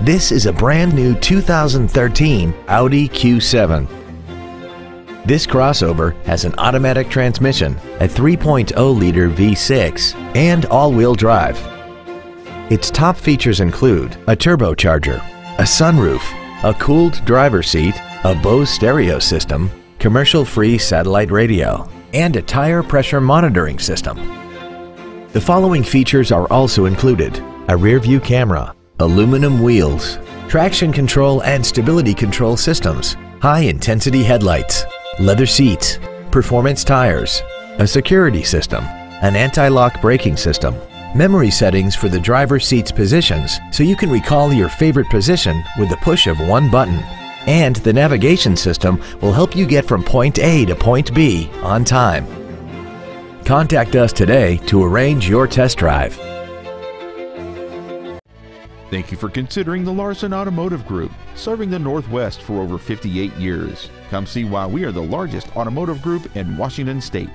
This is a brand new 2013 Audi Q7. This crossover has an automatic transmission, a 3.0-liter V6, and all-wheel drive. Its top features include a turbocharger, a sunroof, a cooled driver's seat, a Bose stereo system, commercial-free satellite radio, and a tire pressure monitoring system. The following features are also included: a rear-view camera, aluminum wheels, traction control and stability control systems, high-intensity headlights, leather seats, performance tires, a security system, an anti-lock braking system, memory settings for the driver's seat's positions so you can recall your favorite position with the push of one button, and the navigation system will help you get from point A to point B on time. Contact us today to arrange your test drive. Thank you for considering the Larson Automotive Group, serving the Northwest for over 58 years. Come see why we are the largest automotive group in Washington State.